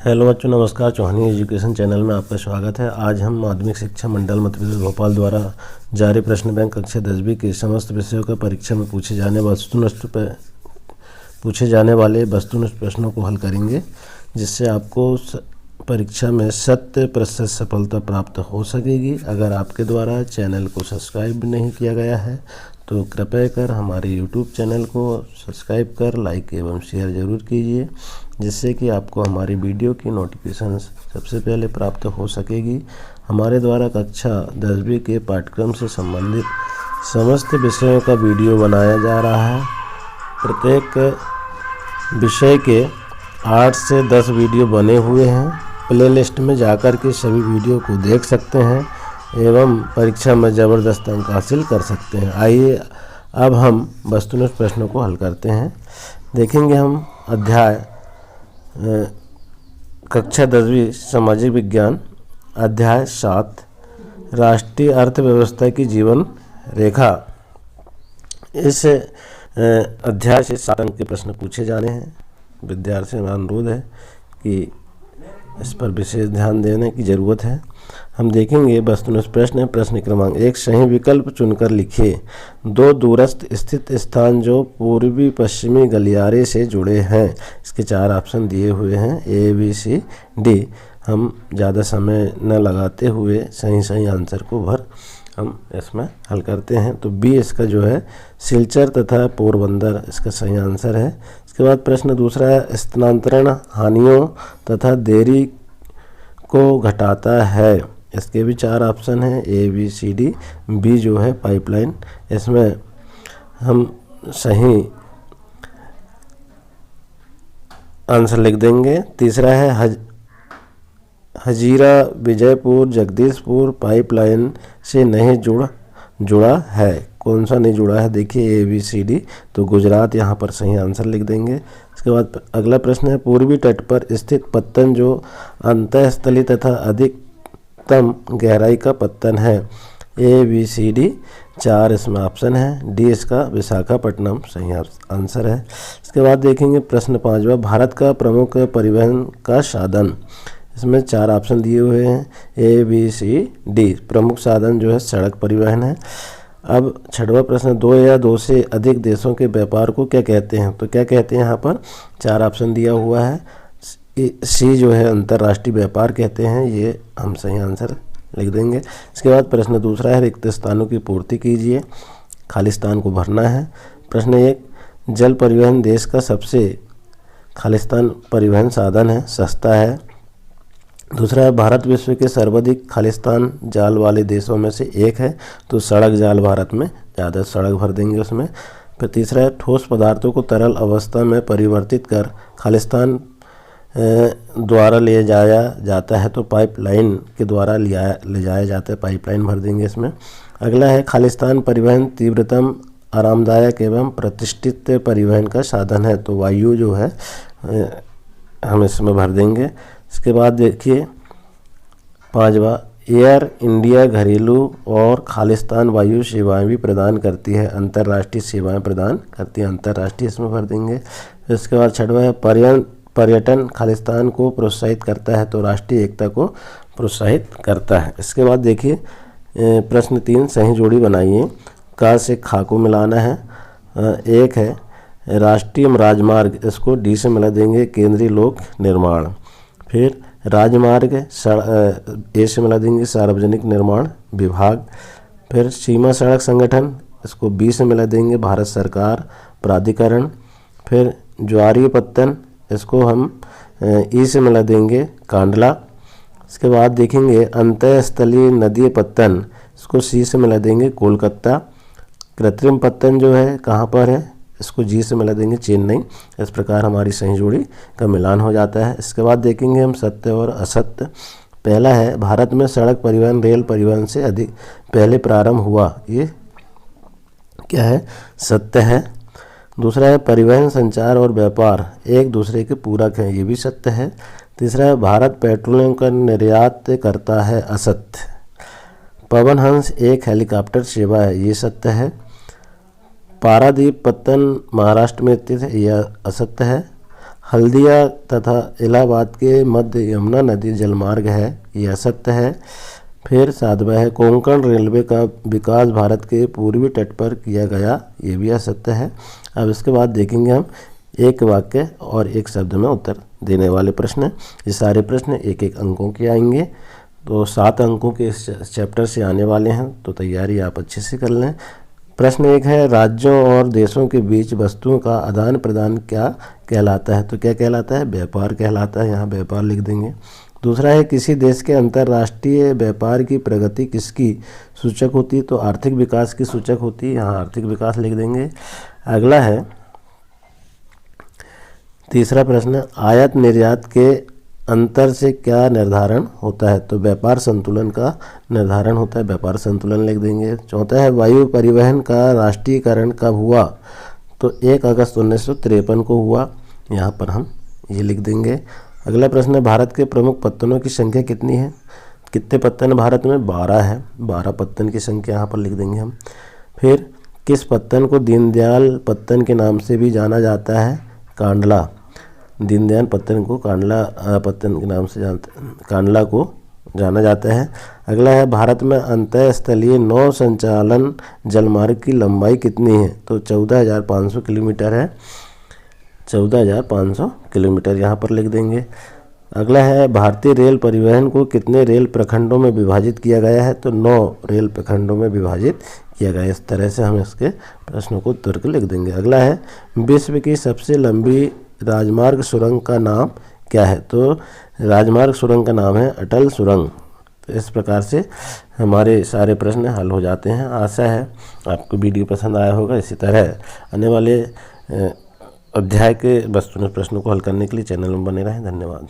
Hello बच्चों, नमस्कार। चौहानी education channel में आपका स्वागत है। आज हम माध्यमिक शिक्षा मंडल मध्य प्रदेश भोपाल द्वारा जारी प्रश्न बैंक कक्षा 10वीं के समस्त विषयों का परीक्षा में पूछे जाने वाले वस्तुनिष्ठ प्रश्नों को हल करेंगे, जिससे आपको परीक्षा में 100% सफलता प्राप्त हो सकेगी। अगर आपके द्वारा चैनल को सब्सक्राइब नहीं किया गया है तो कृपया कर हमारे यूट्यूब चैनल को सब्सक्राइब कर लाइक एवं शेयर जरूर कीजिए, जिससे कि आपको हमारी वीडियो की नोटिफिकेशन सबसे पहले प्राप्त हो सकेगी। हमारे द्वारा कक्षा 10वीं के पाठ्यक्रम से संबंधित समस्त विषयों का वीडियो बनाया जा रहा है। प्रत्येक विषय के 8 से 10 वीडियो बने हुए हैं। प्लेलिस्ट में जाकर के सभी वीडियो को देख सकते हैं एवं परीक्षा में ज़बरदस्त अंक हासिल कर सकते हैं। आइए अब हम वस्तुनिष्ठ प्रश्नों को हल करते हैं। देखेंगे हम अध्याय कक्षा 10वीं सामाजिक विज्ञान अध्याय 7 राष्ट्रीय अर्थव्यवस्था की जीवन रेखा। इस अध्याय से 7 अंक के प्रश्न पूछे जाने हैं। विद्यार्थियों का अनुरोध है कि इस पर विशेष ध्यान देने की ज़रूरत है। हम देखेंगे वस्तुनिष्ठ प्रश्न। प्रश्न क्रमांक 1, सही विकल्प चुनकर लिखिए। 2 दूरस्थ स्थित स्थान जो पूर्वी पश्चिमी गलियारे से जुड़े हैं। इसके 4 ऑप्शन दिए हुए हैं, A, B, C, D। हम ज़्यादा समय न लगाते हुए सही आंसर को हम इसमें हल करते हैं। तो बी इसका जो है सिलचर तथा पोरबंदर इसका सही आंसर है। इसके बाद प्रश्न दूसरा है, स्थानांतरण हानियों तथा देरी को घटाता है। इसके भी 4 ऑप्शन हैं, A, B, C, D। B जो है पाइपलाइन, इसमें हम सही आंसर लिख देंगे। तीसरा है हजीरा विजयपुर जगदीशपुर पाइपलाइन से नहीं जुड़ा है। कौन सा नहीं जुड़ा है? देखिए A, B, C, D। तो गुजरात यहाँ पर सही आंसर लिख देंगे। इसके बाद अगला प्रश्न है, पूर्वी तट पर स्थित पत्तन जो अंतःस्थली तथा अधिकतम गहराई का पत्तन है। A, B, C, D। 4 इसमें ऑप्शन है। डी इसका विशाखापट्टनम सही आंसर है। इसके बाद देखेंगे प्रश्न 5वां, भारत का प्रमुख परिवहन का साधन। इसमें 4 ऑप्शन दिए हुए हैं, A, B, C, D। प्रमुख साधन जो है सड़क परिवहन है। अब 6वां प्रश्न, 2 या 2 से अधिक देशों के व्यापार को क्या कहते हैं? तो क्या कहते हैं यहाँ पर 4 ऑप्शन दिया हुआ है। सी जो है अंतर्राष्ट्रीय व्यापार कहते हैं, ये हम सही आंसर लिख देंगे। इसके बाद प्रश्न दूसरा है, रिक्त स्थानों की पूर्ति कीजिए, खाली स्थान को भरना है। प्रश्न 1, जल परिवहन देश का सबसे खालिस्तान परिवहन साधन है, सस्ता है। दूसरा है, भारत विश्व के सर्वाधिक खालिस्तान जाल वाले देशों में से एक है। तो सड़क जाल भारत में ज़्यादा, सड़क भर देंगे उसमें। फिर तीसरा है, ठोस पदार्थों को तरल अवस्था में परिवर्तित कर खालिस्तान द्वारा ले जाया जाता है। तो पाइपलाइन के द्वारा ले जाया जाता है, पाइपलाइन भर देंगे इसमें। अगला है, खालिस्तान परिवहन तीव्रतम आरामदायक एवं प्रतिष्ठित परिवहन का साधन है। तो वायु जो है हम इसमें भर देंगे। इसके बाद देखिए 5वां, एयर इंडिया घरेलू और खालिस्तान वायु सेवाएं भी प्रदान करती है, अंतर्राष्ट्रीय सेवाएं प्रदान करती है, अंतर्राष्ट्रीय इसमें भर देंगे। इसके बाद 6वां है, पर्यटन खालिस्तान को प्रोत्साहित करता है। तो राष्ट्रीय एकता को प्रोत्साहित करता है। इसके बाद देखिए प्रश्न 3, सही जोड़ी बनाइए। का से खा को मिलाना है। एक है राष्ट्रीय राजमार्ग, इसको डी से मिला देंगे, केंद्रीय लोक निर्माण। फिर राजमार्ग ए से मिला देंगे, सार्वजनिक निर्माण विभाग। फिर सीमा सड़क संगठन, इसको बी से मिला देंगे, भारत सरकार प्राधिकरण। फिर ज्वारीय पत्तन, इसको हम ई से मिला देंगे, कांडला। इसके बाद देखेंगे अंतःस्थलीय नदीय पत्तन, इसको सी से मिला देंगे, कोलकाता। कृत्रिम पत्तन जो है कहाँ पर है? इसको जी से मिला देंगे, चेन्नई। इस प्रकार हमारी सही जोड़ी का मिलान हो जाता है। इसके बाद देखेंगे हम सत्य और असत्य। पहला है, भारत में सड़क परिवहन रेल परिवहन से अधिक पहले प्रारंभ हुआ। ये क्या है? सत्य है। दूसरा है, परिवहन संचार और व्यापार एक दूसरे के पूरक हैं। ये भी सत्य है। तीसरा है, भारत पेट्रोलियम का निर्यात करता है। असत्य। पवन हंस एक हेलीकॉप्टर सेवा है। ये सत्य है। पारादीप पत्तन महाराष्ट्र में स्थित है। यह असत्य है। हल्दिया तथा इलाहाबाद के मध्य यमुना नदी जलमार्ग है, ये असत्य है। फिर 7वां है, कोंकण रेलवे का विकास भारत के पूर्वी तट पर किया गया, ये भी असत्य है। अब इसके बाद देखेंगे हम एक वाक्य और एक शब्द में उत्तर देने वाले प्रश्न। ये सारे प्रश्न एक एक अंकों के आएंगे, तो 7 अंकों के इस चैप्टर से आने वाले हैं, तो तैयारी आप अच्छे से कर लें। प्रश्न 1 है, राज्यों और देशों के बीच वस्तुओं का आदान प्रदान क्या कहलाता है? तो क्या कहलाता है? व्यापार कहलाता है, यहाँ व्यापार लिख देंगे। दूसरा है, किसी देश के अंतर्राष्ट्रीय व्यापार की प्रगति किसकी सूचक होती है? तो आर्थिक विकास की सूचक होती है, यहाँ आर्थिक विकास लिख देंगे। अगला है तीसरा प्रश्न, आयात निर्यात के अंतर से क्या निर्धारण होता है? तो व्यापार संतुलन का निर्धारण होता है, व्यापार संतुलन लिख देंगे। चौथा है, वायु परिवहन का राष्ट्रीयकरण कब हुआ? तो 1 अगस्त 1953 को हुआ, यहाँ पर हम ये लिख देंगे। अगला प्रश्न है, भारत के प्रमुख पत्तनों की संख्या कितनी है? कितने पत्तन भारत में? 12 है, 12 पत्तन की संख्या यहाँ पर लिख देंगे हम। फिर किस पत्तन को दीनदयाल पत्तन के नाम से भी जाना जाता है? कांडला। दीनदयाल पत्तन को कांडला पत्तन के नाम से कांडला को जाना जाता है। अगला है, भारत में अंतःस्थलीय नौ संचालन जलमार्ग की लंबाई कितनी है? तो 14,500 किलोमीटर है, 14,500 किलोमीटर यहाँ पर लिख देंगे। अगला है, भारतीय रेल परिवहन को कितने रेल प्रखंडों में विभाजित किया गया है? तो 9 रेल प्रखंडों में विभाजित किया गया है। इस तरह से हम इसके प्रश्नों को उत्तर को लिख देंगे। अगला है, विश्व की सबसे लंबी राजमार्ग सुरंग का नाम क्या है? तो राजमार्ग सुरंग का नाम है अटल सुरंग। तो इस प्रकार से हमारे सारे प्रश्न हल हो जाते हैं। आशा है आपको वीडियो पसंद आया होगा। इसी तरह आने वाले अध्याय के वस्तुनिष्ठ प्रश्नों को हल करने के लिए चैनल में बने रहें। धन्यवाद।